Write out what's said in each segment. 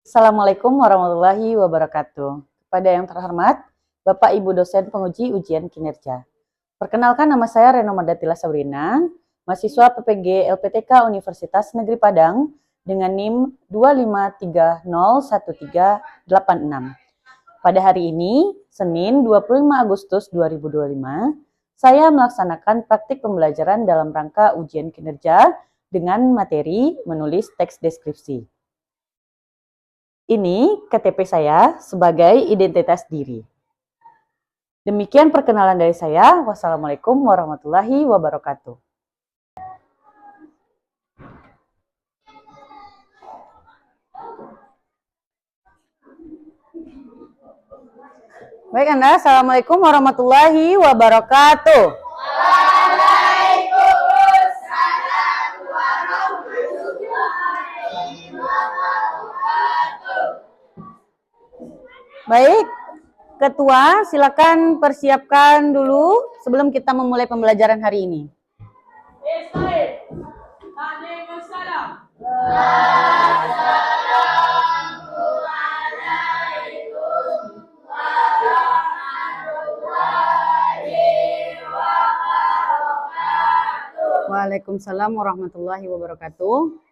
Assalamualaikum warahmatullahi wabarakatuh. Kepada yang terhormat, Bapak Ibu dosen penguji ujian kinerja. Perkenalkan, nama saya Reno Madatila Sabrina, mahasiswa PPG LPTK Universitas Negeri Padang dengan NIM 253013866. Pada hari ini, Senin 25 Agustus 2025, saya melaksanakan praktik pembelajaran dalam rangka ujian kinerja dengan materi menulis teks deskripsi. Ini KTP saya sebagai identitas diri. Demikian perkenalan dari saya. Wassalamualaikum warahmatullahi wabarakatuh. Baik Anda, Assalamualaikum warahmatullahi wabarakatuh. Waalaikumsalam warahmatullahi wabarakatuh. Baik, Ketua, silakan persiapkan dulu sebelum kita memulai pembelajaran hari ini. Waalaikumsalam warahmatullahi wabarakatuh.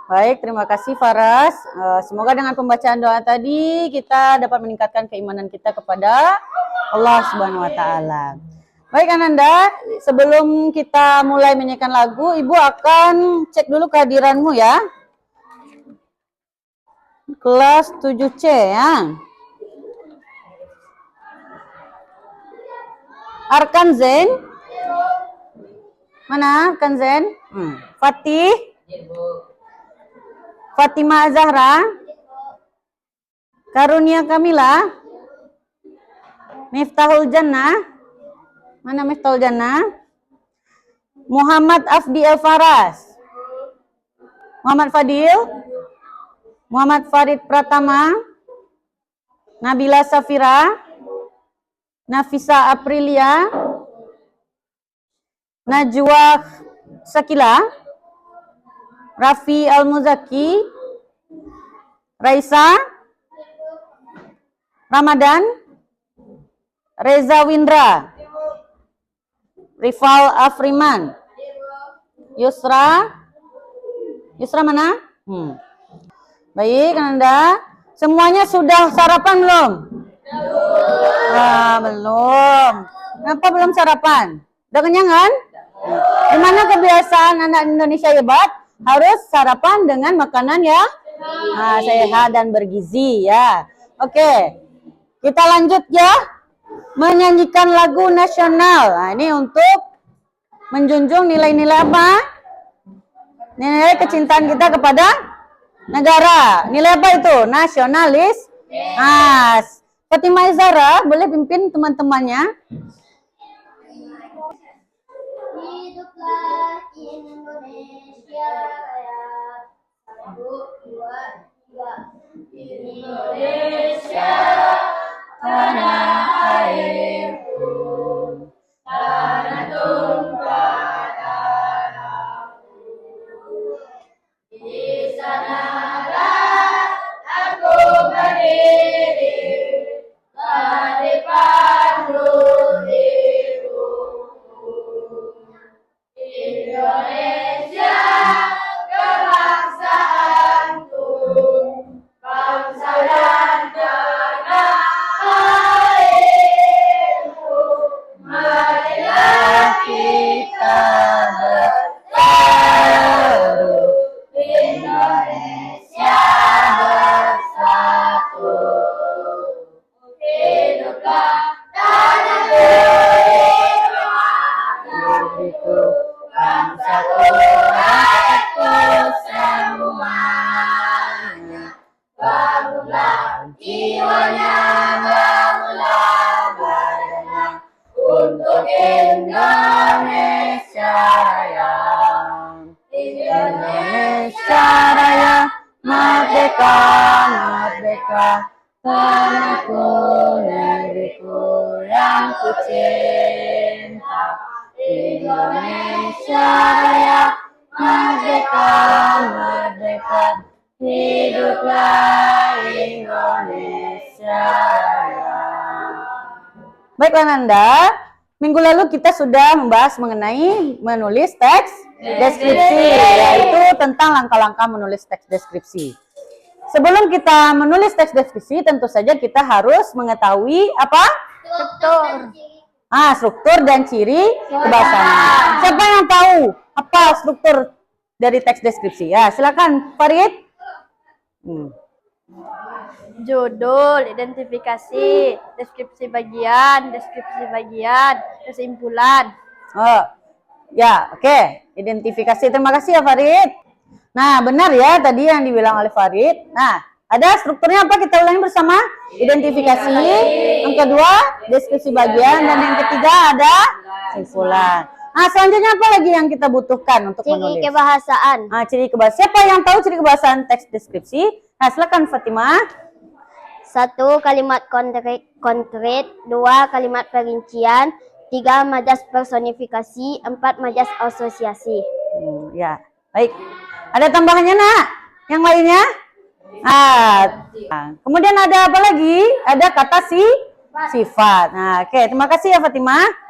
Baik, terima kasih Faras. Semoga dengan pembacaan doa tadi kita dapat meningkatkan keimanan kita kepada Allah Subhanahu wa taala. Baik Ananda, sebelum kita mulai menyanyikan lagu, Ibu akan cek dulu kehadiranmu ya. Kelas 7C ya. Arkan Zain. Mana Arkan Zain? Fatih. Fatimah Zahra, Karunia Kamila, Miftahul Jannah, mana Miftahul Jannah? Muhammad Afdi Elfaras, Muhammad Fadil, Muhammad Farid Pratama, Nabila Safira, Nafisa Aprilia, Najwa Sakila, Raffi Al-Muzaki, Raisa, Ramadan, Reza Windra, Rifal Afriman, Yusra mana? Baik, Anda. Semuanya sudah sarapan belum? Belum. Kenapa belum sarapan? Udah kenyang kan? Gimana kebiasaan anak Indonesia hebat? Harus sarapan dengan makanan ya sehat dan bergizi ya. Oke, kita lanjut ya, menyanyikan lagu nasional. Nah, ini untuk menjunjung nilai-nilai apa? Nilai kecintaan kita kepada negara. Nilai apa itu? Nasionalis. Fatimah Zahra boleh pimpin teman-temannya. Hiduplah Indonesia Raya. 1, 2, 3. Indonesia tanah airku, tanah tumpah darahku. Di sanalah aku berdiri, di pandu Indonesia kebangsaanku, bangsa dan tanah airku. bangunlah jiwanya, bangunlah badannya untuk Indonesia Raya. Indonesia Raya, merdeka, merdeka, tanahku, negeriku yang ku cinta. Indonesia Raya, merdeka, merdeka, hiduplah Indonesia Raya. Baiklah Nanda, minggu lalu kita sudah membahas mengenai menulis teks deskripsi, yaitu tentang langkah-langkah menulis teks deskripsi. Sebelum kita menulis teks deskripsi, tentu saja kita harus mengetahui apa? Struktur dan ciri kebahasan. Siapa yang tahu apa struktur dari teks deskripsi? Ya, silakan Farid. Judul, identifikasi, deskripsi bagian, kesimpulan. Oh, ya, oke. Identifikasi. Terima kasih ya Farid. Nah, benar ya tadi yang dibilang oleh Farid. Nah, ada strukturnya apa? Kita ulangi bersama. Identifikasi. Yang kedua, deskripsi bagian. Dan yang ketiga ada kesimpulan. Nah, selanjutnya apa lagi yang kita butuhkan untuk menulis? Ciri kebahasaan. Nah, ciri kebahasaan. Siapa yang tahu ciri kebahasaan teks deskripsi? Nah, silakan Fatimah. 1. Kalimat konkret. 2. Kalimat perincian. 3. Majas personifikasi. 4. Majas asosiasi. Ya, baik. Ada tambahannya nak? Yang lainnya? Kemudian ada apa lagi? Ada kata sifat. Nah, oke. Terima kasih ya Fatimah.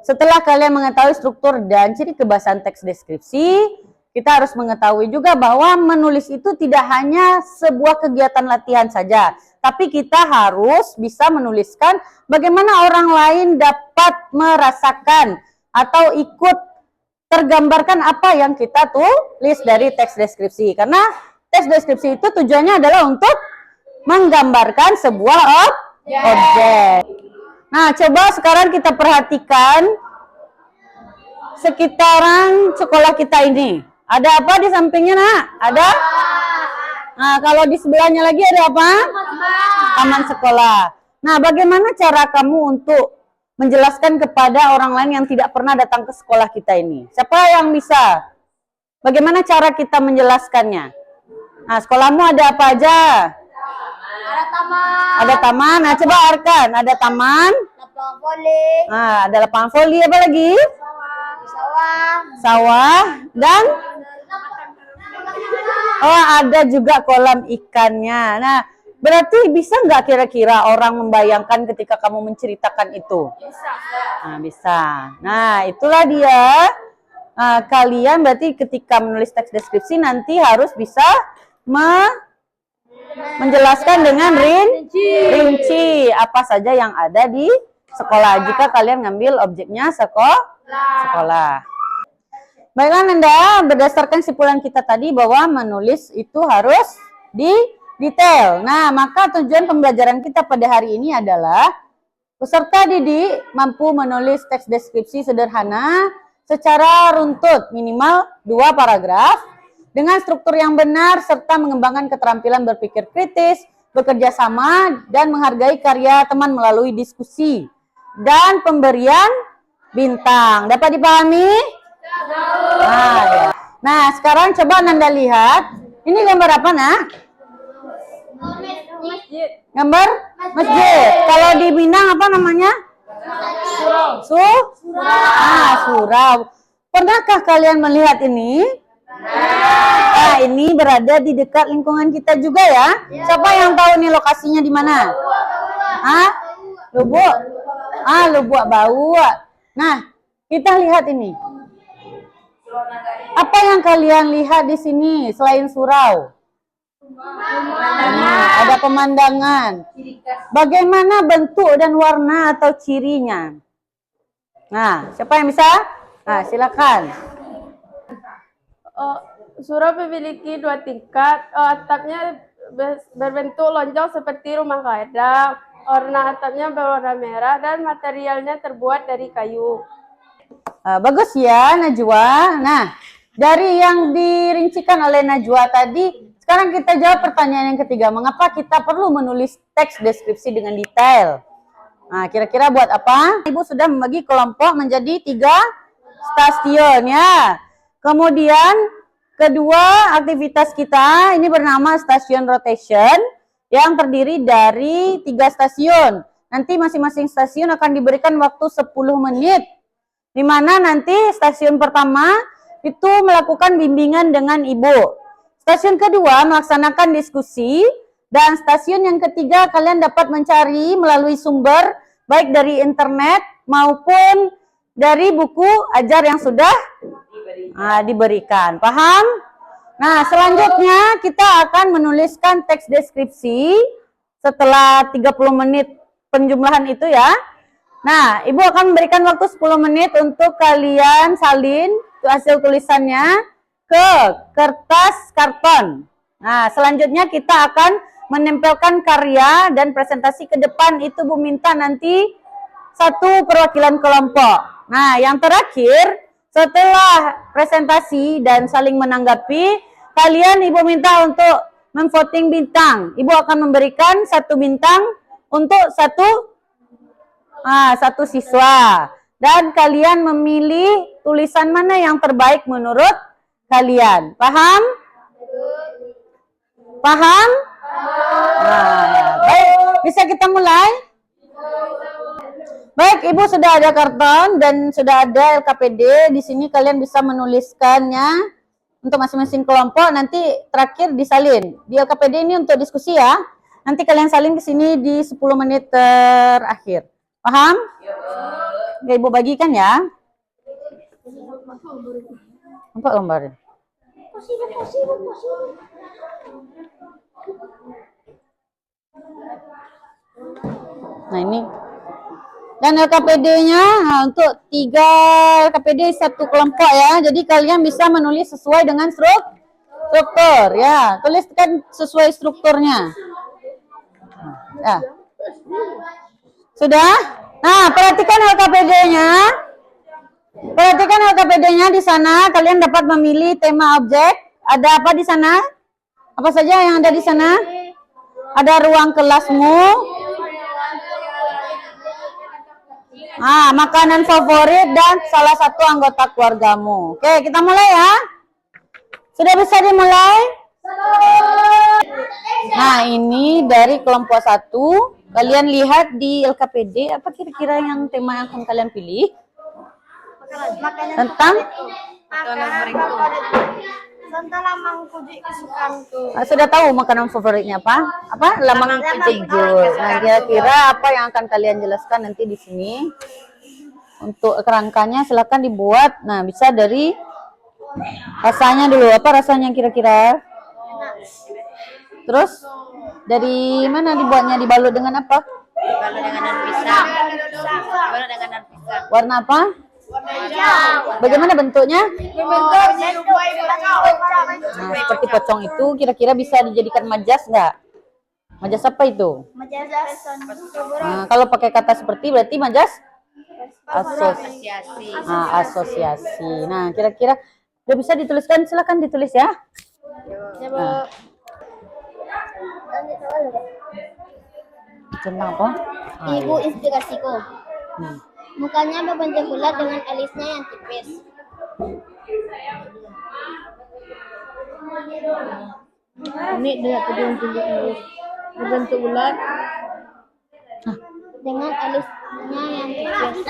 Setelah kalian mengetahui struktur dan ciri kebahasaan teks deskripsi, kita harus mengetahui juga bahwa menulis itu tidak hanya sebuah kegiatan latihan saja, tapi kita harus bisa menuliskan bagaimana orang lain dapat merasakan atau ikut tergambarkan apa yang kita tulis dari teks deskripsi. Karena teks deskripsi itu tujuannya adalah untuk menggambarkan sebuah objek. Nah, coba sekarang kita perhatikan sekitaran sekolah kita ini. Ada apa di sampingnya, nak? Ada? Nah, kalau di sebelahnya lagi ada apa? Taman sekolah. Nah, bagaimana cara kamu untuk menjelaskan kepada orang lain yang tidak pernah datang ke sekolah kita ini? Siapa yang bisa? Bagaimana cara kita menjelaskannya? Nah, sekolahmu ada apa aja? Ada taman. Ada taman. Nah, coba Arkan. Ada taman. Lapangan voli. Nah, ada lapangan voli. Apa lagi? Sawah. Sawah. Dan? Oh, ada juga kolam ikannya. Nah, berarti bisa nggak kira-kira orang membayangkan ketika kamu menceritakan itu? Bisa. Nah, bisa. Nah, itulah dia. Kalian berarti ketika menulis teks deskripsi nanti harus bisa menjelaskan dengan rinci apa saja yang ada di sekolah jika kalian ngambil objeknya sekolah. Baiklah Nanda, berdasarkan kesimpulan kita tadi bahwa menulis itu harus detail. Nah, maka tujuan pembelajaran kita pada hari ini adalah peserta didik mampu menulis teks deskripsi sederhana secara runtut minimal 2 paragraf dengan struktur yang benar serta mengembangkan keterampilan berpikir kritis, bekerja sama, dan menghargai karya teman melalui diskusi dan pemberian bintang. Dapat dipahami? Nah, sekarang coba Nanda lihat. Ini gambar apa, nak? Masjid. Gambar masjid. Kalau di Minang apa namanya? Surau. Pernahkah kalian melihat ini? Nah, ini berada di dekat lingkungan kita juga ya. Siapa yang tahu nih lokasinya di mana? Lubuk. Lubuk Bau. Nah, kita lihat ini. Apa yang kalian lihat di sini selain surau? Ada pemandangan. Bagaimana bentuk dan warna atau cirinya? Nah, siapa yang bisa? Nah, silakan. Surau memiliki 2 tingkat. Atapnya berbentuk lonjong seperti rumah kadak. Warna atapnya berwarna merah dan materialnya terbuat dari kayu. Bagus ya Najwa. Nah, dari yang dirincikan oleh Najwa tadi, Sekarang kita jawab pertanyaan yang ketiga. Mengapa kita perlu menulis teks deskripsi dengan detail? Nah, kira-kira buat apa? Ibu sudah membagi kelompok menjadi 3 stasiun ya. Kemudian kedua aktivitas kita ini bernama stasiun rotation yang terdiri dari 3 stasiun. Nanti masing-masing stasiun akan diberikan waktu 10 menit. Di mana nanti stasiun pertama itu melakukan bimbingan dengan ibu. Stasiun kedua melaksanakan diskusi, dan stasiun yang ketiga kalian dapat mencari melalui sumber baik dari internet maupun dari buku ajar yang sudah diberikan. Paham? Nah, selanjutnya kita akan menuliskan teks deskripsi setelah 30 menit penjumlahan itu ya. Nah, Ibu akan memberikan waktu 10 menit untuk kalian salin hasil tulisannya ke kertas karton. Nah, selanjutnya kita akan menempelkan karya dan presentasi ke depan. Itu Bu minta nanti 1 perwakilan kelompok. Nah, yang terakhir setelah presentasi dan saling menanggapi, kalian Ibu minta untuk memvoting bintang. Ibu akan memberikan 1 bintang untuk satu siswa. Dan kalian memilih tulisan mana yang terbaik menurut kalian. Paham? Paham? Nah, baik, bisa kita mulai? Baik, Ibu sudah ada karton dan sudah ada LKPD. Di sini kalian bisa menuliskannya untuk masing-masing kelompok. Nanti terakhir disalin. Di LKPD ini untuk diskusi ya. Nanti kalian salin ke sini di 10 menit terakhir. Paham? Ya, Ibu bagikan ya. Nampak gambarnya? Nah ini. Dan LKPD-nya untuk 3 LKPD 1 kelompok ya. Jadi kalian bisa menulis sesuai dengan struktur ya. Tuliskan sesuai strukturnya. Ya. Sudah? Nah, perhatikan LKPD-nya. Perhatikan LKPD-nya di sana. Kalian dapat memilih tema objek. Ada apa di sana? Apa saja yang ada di sana? Ada ruang kelasmu. Makanan favorit dan salah satu anggota keluargamu. Oke, kita mulai ya. Sudah bisa dimulai? Nah, ini dari kelompok 1. Kalian lihat di LKPD, apa kira-kira yang tema yang akan kalian pilih? Tentang? Sudah tahu makanan favoritnya apa? Apa? Lamang kejut. Nah, kira-kira apa yang akan kalian jelaskan nanti di sini? Untuk kerangkanya silakan dibuat. Nah, bisa dari rasanya dulu. Apa rasanya kira-kira? Terus dari mana dibuatnya? Dibalut dengan apa? Dibalut dengan daun pisang. Dibalut dengan daun pisang. Warna apa? Bagaimana bentuknya? Nah, seperti pocong itu kira-kira bisa dijadikan majas nggak? Majas apa itu? Nah, kalau pakai kata seperti berarti majas Asosiasi. Asosiasi. Nah, kira-kira udah bisa dituliskan, silakan ditulis ya. Nah. Tentang apa? Ibu inspirasiku. Mukanya berbentuk bulat dengan alisnya yang tipis. Ini dengan kedua jilid berbentuk bulat. Dengan alisnya yang tipis.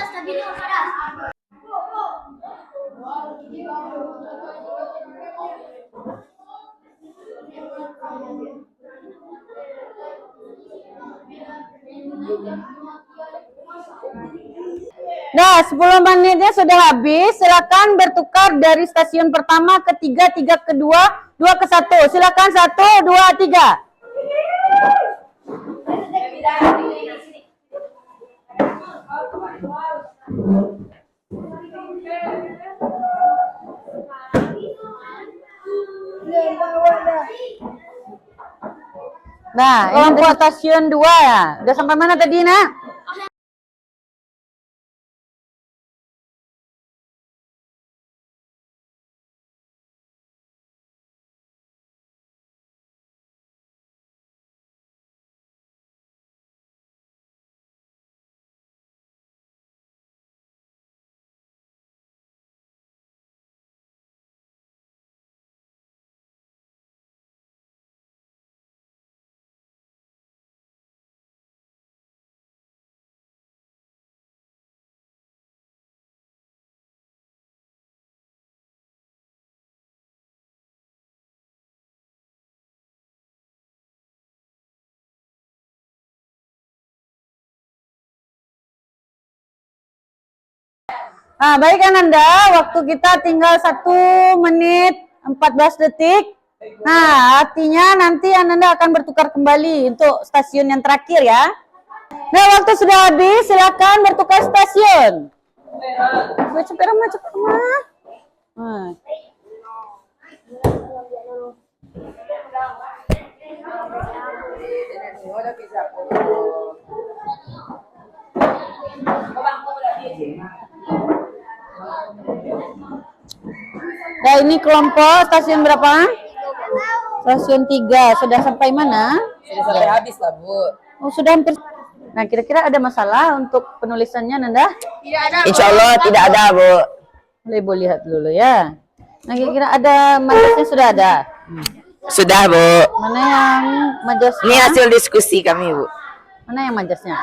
Nah, 10 menitnya sudah habis. Silakan bertukar dari stasiun pertama ke 3, 3 ke 2, 2 ke 1. Silakan 1, 2, 3. Nah, kelompok stasiun 2 ya. Udah sampai mana tadi, Nak? Nah, baik Ananda, waktu kita tinggal 1 menit 14 detik. Nah, artinya nanti Ananda akan bertukar kembali untuk stasiun yang terakhir ya. Nah, waktu sudah habis, silakan bertukar stasiun. Cepet mah. Nah. Nah, ini kelompok stasiun berapa? Stasiun 3. Sudah sampai mana? Sudah sampai habis lah, Bu. Oh, sudah hampir. Nah, kira-kira ada masalah untuk penulisannya, Nanda? Insya Allah tidak ada, Bu. Ibu lihat dulu ya. Nah, kira-kira ada majasnya sudah ada. Sudah, Bu. Mana yang majasnya? Ini hasil diskusi kami, Bu. Mana yang majasnya?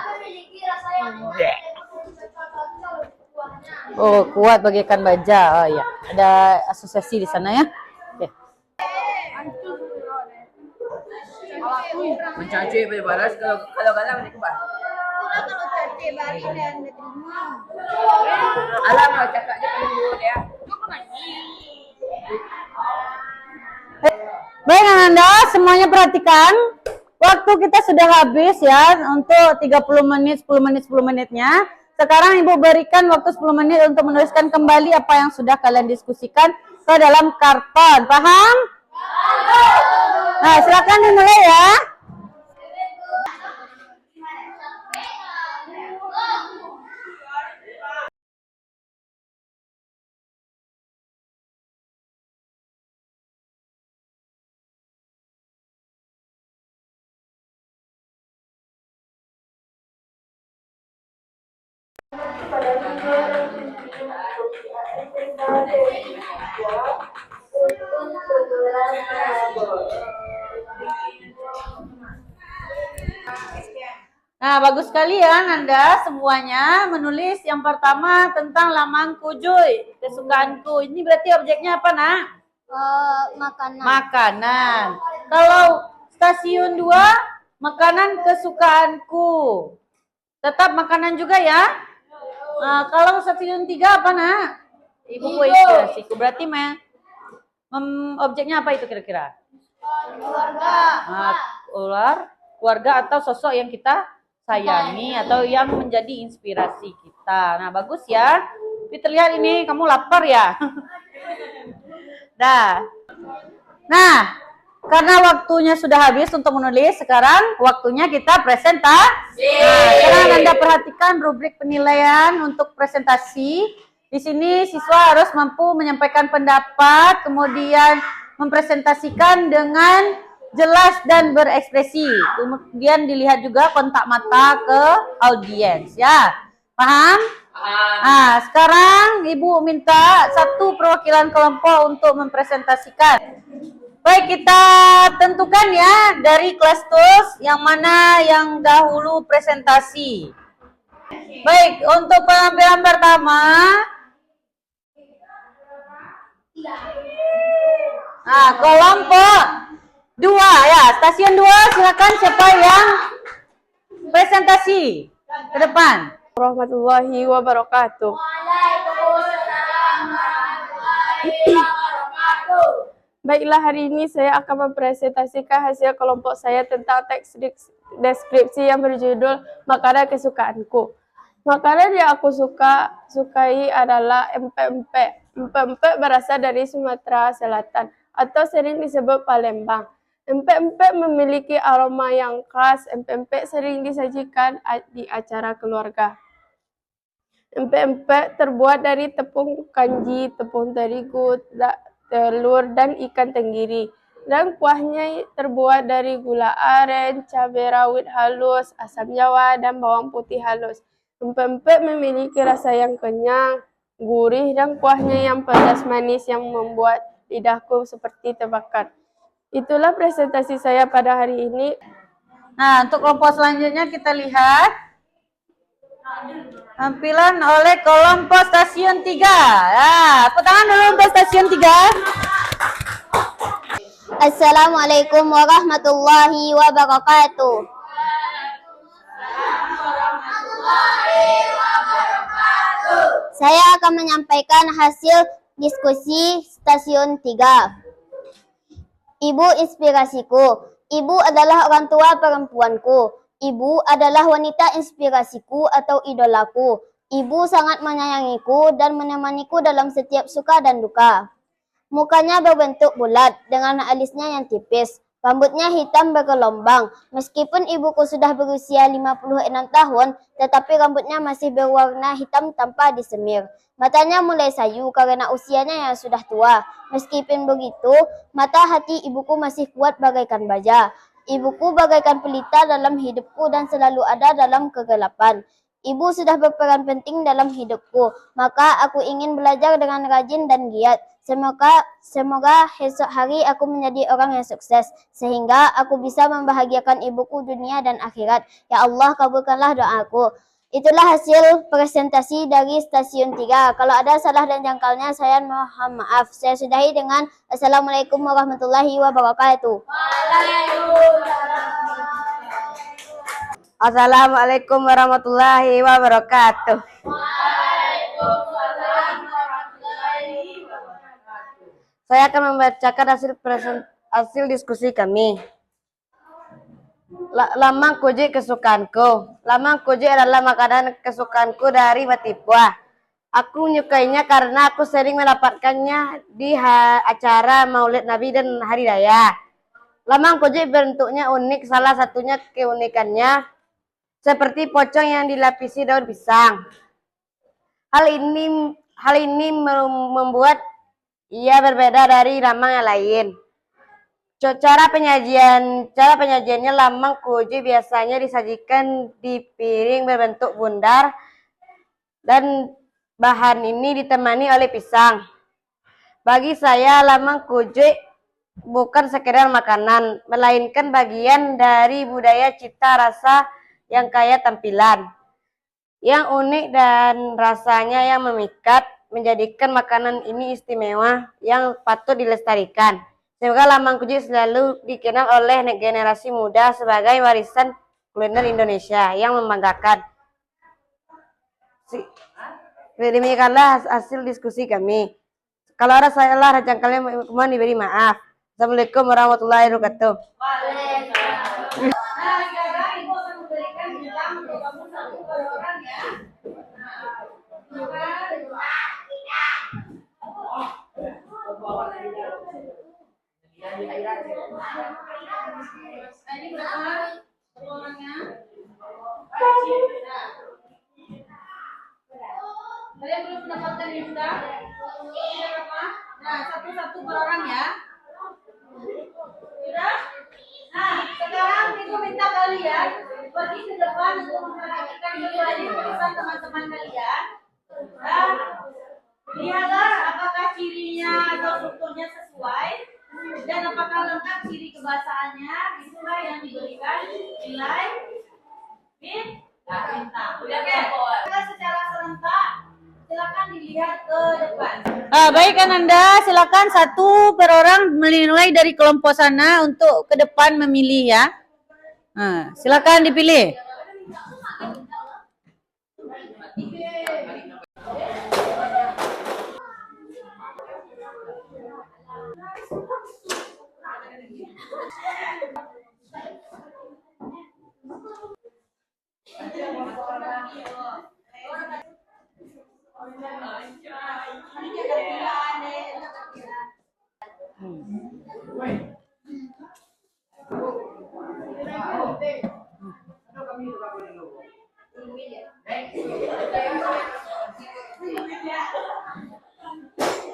Oh, kuat bagaikan baja. Oh iya, ada asosiasi di sana ya. Oke. Mencaci balas kalau galang ini kebal. Alam mau cakapnya dulu ya. Baik Anda, semuanya perhatikan. Waktu kita sudah habis ya untuk 30 menit, 10 menit, 10 menitnya. Sekarang Ibu berikan waktu 10 menit untuk menuliskan kembali apa yang sudah kalian diskusikan ke dalam karton. Paham? Nah, silakan dimulai ya. Nah, bagus sekali ya Anda semuanya menulis yang pertama tentang lamangku Juy, kesukaanku. Ini berarti objeknya apa, Nak? Makanan. Makanan. Kalau stasiun 2, makanan kesukaanku. Tetap makanan juga ya? Nah, kalau stasiun 3 apa, Nak? Ibu inspirasiku. Berarti objeknya apa itu kira-kira? Keluarga. Nah, keluarga atau sosok yang kita sayangi atau yang menjadi inspirasi kita. Nah, bagus ya. Tapi terlihat ini kamu lapar ya. Nah, karena waktunya sudah habis untuk menulis, sekarang waktunya kita presentasi. Nah, sekarang Anda perhatikan rubrik penilaian untuk presentasi. Di sini siswa harus mampu menyampaikan pendapat, kemudian mempresentasikan dengan jelas dan berekspresi. Kemudian dilihat juga kontak mata ke audiens ya. Paham? Nah, sekarang Ibu minta 1 perwakilan kelompok untuk mempresentasikan. Baik, kita tentukan ya dari kelas TUS yang mana yang dahulu presentasi. Baik, untuk penampilan pertama. Nah, kelompok 2 ya, stasiun 2 silakan siapa yang presentasi ke depan. Warahmatullahi wabarakatuh. Baiklah, hari ini saya akan mempresentasikan hasil kelompok saya tentang teks deskripsi yang berjudul Makanan Kesukaanku. Makanan yang aku sukai adalah empek-empek. Empek-empek berasal dari Sumatera Selatan atau sering disebut Palembang. Empek-empek memiliki aroma yang khas. Empek-empek sering disajikan di acara keluarga. Empek-empek terbuat dari tepung kanji, tepung terigu, telur, dan ikan tenggiri. Dan kuahnya terbuat dari gula aren, cabai rawit halus, asam jawa, dan bawang putih halus. Empek-empek memiliki rasa yang kenyang, gurih, dan kuahnya yang pedas manis yang membuat lidahku seperti terbakar. Itulah presentasi saya pada hari ini. Nah, untuk kelompok selanjutnya kita lihat tampilan oleh kelompok stasiun 3. Nah, tepuk tangan dulu untuk stasiun 3. Assalamualaikum warahmatullahi wabarakatuh. Saya akan menyampaikan hasil diskusi stasiun 3. Ibu inspirasiku. Ibu adalah orang tua perempuanku. Ibu adalah wanita inspirasiku atau idolaku. Ibu sangat menyayangiku dan menemaniku dalam setiap suka dan duka. Mukanya berbentuk bulat dengan alisnya yang tipis. Rambutnya hitam bergelombang. Meskipun ibuku sudah berusia 56 tahun, tetapi rambutnya masih berwarna hitam tanpa disemir. Matanya mulai sayu karena usianya yang sudah tua. Meskipun begitu, mata hati ibuku masih kuat bagaikan baja. Ibuku bagaikan pelita dalam hidupku dan selalu ada dalam kegelapan. Ibu sudah berperan penting dalam hidupku, maka aku ingin belajar dengan rajin dan giat. Semoga esok hari aku menjadi orang yang sukses, sehingga aku bisa membahagiakan ibuku dunia dan akhirat. Ya Allah, kabulkanlah doaku. Itulah hasil presentasi dari stasiun 3. Kalau ada salah dan jangkalnya, saya mohon maaf. Saya sudahi dengan Assalamualaikum warahmatullahi wabarakatuh. Assalamualaikum warahmatullahi wabarakatuh. Saya akan membacakan hasil diskusi kami. Lamang kuji kesukaanku. Lamang kuji adalah makanan kesukaanku dari Batipua. Aku menyukainya karena aku sering mendapatkannya di acara Maulid Nabi dan Hari Raya. Lamang kuji bentuknya unik, salah satunya keunikannya seperti pocong yang dilapisi daun pisang. Hal ini membuat ia berbeda dari lamang yang lain. Cara penyajiannya lamang kuji biasanya disajikan di piring berbentuk bundar dan bahan ini ditemani oleh pisang. Bagi saya lamang kuji bukan sekedar makanan, melainkan bagian dari budaya cita rasa yang kaya tampilan, yang unik dan rasanya yang memikat, menjadikan makanan ini istimewa yang patut dilestarikan. Semoga lamang kuji selalu dikenal oleh generasi muda sebagai warisan kuliner Indonesia yang membanggakan. Demikianlah hasil diskusi kami. Kalau ada salah dan jangkalnya mohon diberi maaf. Assalamualaikum warahmatullahi wabarakatuh. Kalian belum mendapatkan yang sudah? Nah, satu-satu per orang ya. Sudah? Nah, sekarang aku minta kalian pergi ke depan untuk memperhatikan kembali tulisan teman-teman kalian. Dan lihatlah apakah cirinya atau strukturnya sesuai dan apakah lengkap ciri kebahasaannya. Itulah yang diberikan nilai bintang. Secara serentak silakan dilihat ke depan. Baik Ananda, silakan satu per orang menilai dari kelompok sana untuk ke depan memilih ya. Silakan dipilih.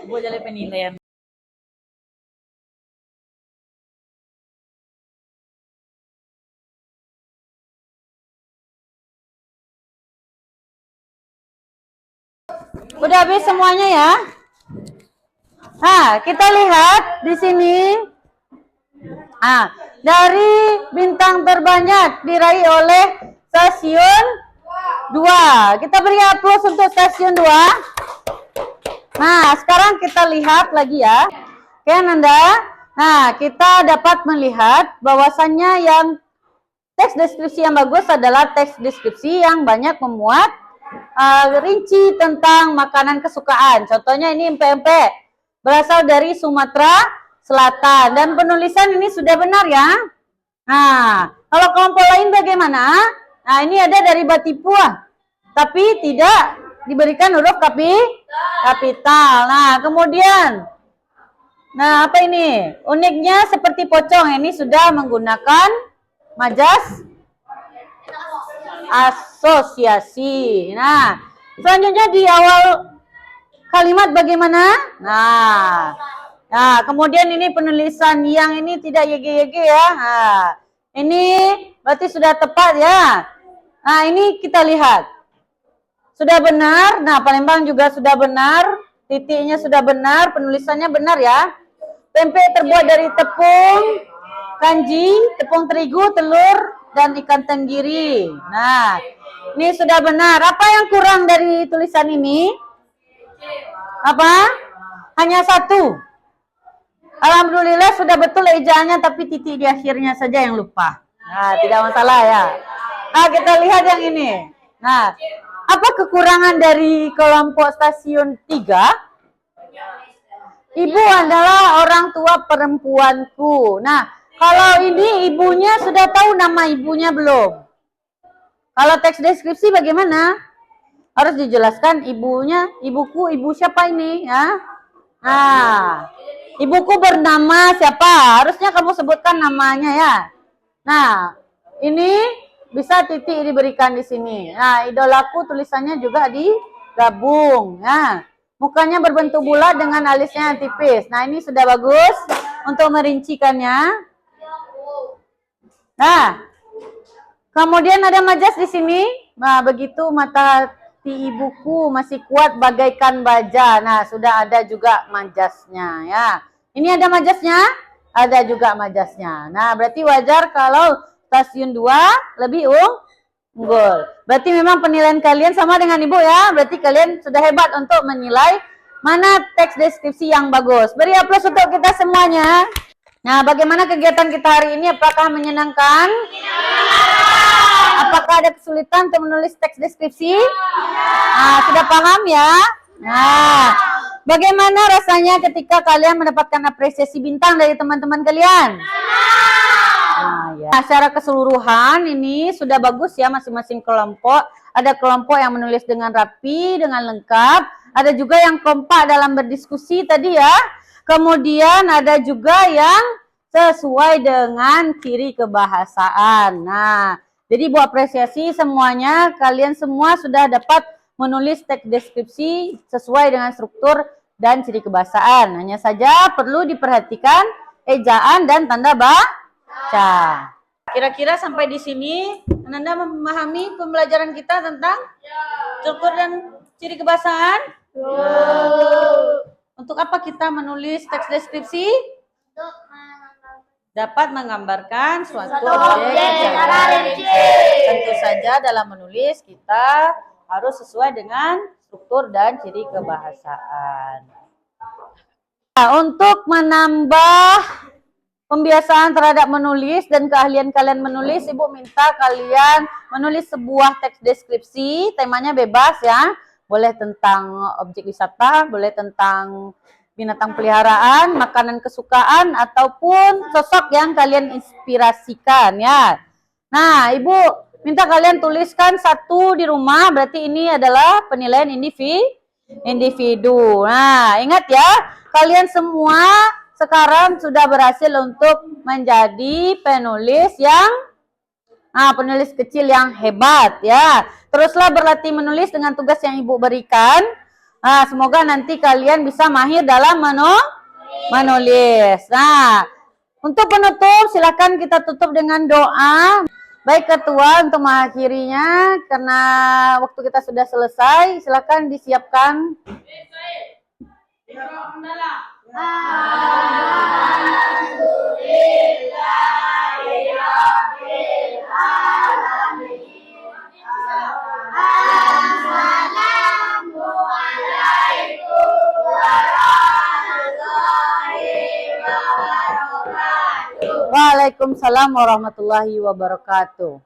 Buat jadi penilaian. Udah habis semuanya ya. Kita lihat di sini. Dari bintang terbanyak diraih oleh stasiun 2. Kita beri aplaus untuk stasiun 2. Nah, sekarang kita lihat lagi ya. Oke, Nanda. Nah, kita dapat melihat bahwasannya yang teks deskripsi yang bagus adalah teks deskripsi yang banyak memuat rinci tentang makanan kesukaan. Contohnya ini empek-empek berasal dari Sumatera Selatan dan penulisan ini sudah benar ya. Nah, kalau kelompok lain bagaimana? Nah, ini ada dari Batipua, tapi tidak diberikan huruf kapital. Nah, kemudian, nah apa ini? Uniknya seperti pocong, ini sudah menggunakan majas asosiasi. Nah, selanjutnya di awal kalimat bagaimana? Nah, kemudian ini penulisan yang ini tidak YG ya. Nah, ini berarti sudah tepat ya. Nah, ini kita lihat. Sudah benar. Nah, Palembang juga sudah benar. Titiknya sudah benar, penulisannya benar ya. Pempek terbuat dari tepung kanji, tepung terigu, telur, dan ikan tenggiri. Nah, ini sudah benar. Apa yang kurang dari tulisan ini? Apa? Hanya satu. Alhamdulillah sudah betul ejaannya, tapi titik di akhirnya saja yang lupa. Nah, tidak masalah ya. Nah, kita lihat yang ini. Nah, apa kekurangan dari kelompok stasiun 3? Ibu adalah orang tua perempuanku. Nah, kalau ini ibunya sudah tahu nama ibunya belum? Kalau teks deskripsi bagaimana? Harus dijelaskan ibunya, ibuku, ibu siapa ini ya? Nah, ibuku bernama siapa? Harusnya kamu sebutkan namanya ya. Nah, ini bisa titik diberikan di sini. Nah, idolaku tulisannya juga digabung ya. Mukanya berbentuk bulat dengan alisnya yang tipis. Nah, ini sudah bagus untuk merincikannya. Nah, kemudian ada majas di sini. Nah, begitu mata ibuku masih kuat bagaikan baja. Nah, sudah ada juga majasnya ya. Ini ada majasnya? Ada juga majasnya. Nah, berarti wajar kalau stasiun 2 lebih unggul. Berarti memang penilaian kalian sama dengan Ibu ya. Berarti kalian sudah hebat untuk menilai mana teks deskripsi yang bagus. Beri aplaus untuk kita semuanya. Nah, bagaimana kegiatan kita hari ini? Apakah menyenangkan? Apakah ada kesulitan untuk menulis teks deskripsi? Nah, sudah paham ya? Nah, bagaimana rasanya ketika kalian mendapatkan apresiasi bintang dari teman-teman kalian? Nah, ya. Secara keseluruhan ini sudah bagus ya masing-masing kelompok. Ada kelompok yang menulis dengan rapi, dengan lengkap. Ada juga yang kompak dalam berdiskusi tadi ya. Kemudian ada juga yang sesuai dengan ciri kebahasaan. Nah, jadi buat apresiasi semuanya, kalian semua sudah dapat menulis teks deskripsi sesuai dengan struktur dan ciri kebahasaan. Hanya saja perlu diperhatikan ejaan dan tanda baca. Kira-kira sampai di sini Anda memahami pembelajaran kita tentang struktur dan ciri kebahasaan? Untuk apa kita menulis teks deskripsi? Dapat menggambarkan suatu objek secara rinci. Tentu saja dalam menulis kita harus sesuai dengan struktur dan ciri kebahasaan. Nah, untuk menambah pembiasaan terhadap menulis dan keahlian kalian menulis, Ibu minta kalian menulis sebuah teks deskripsi, temanya bebas ya. Boleh tentang objek wisata, boleh tentang binatang peliharaan, makanan kesukaan, ataupun sosok yang kalian inspirasikan ya. Nah, Ibu minta kalian tuliskan satu di rumah, berarti ini adalah penilaian individu. Nah, ingat ya, kalian semua sekarang sudah berhasil untuk menjadi penulis penulis kecil yang hebat ya. Teruslah berlatih menulis dengan tugas yang Ibu berikan. Nah, semoga nanti kalian bisa mahir dalam menulis. Nah, untuk penutup silakan kita tutup dengan doa. Baik Ketua, untuk mengakhirinya karena waktu kita sudah selesai, silakan disiapkan. Waalaikumsalam warahmatullahi wabarakatuh.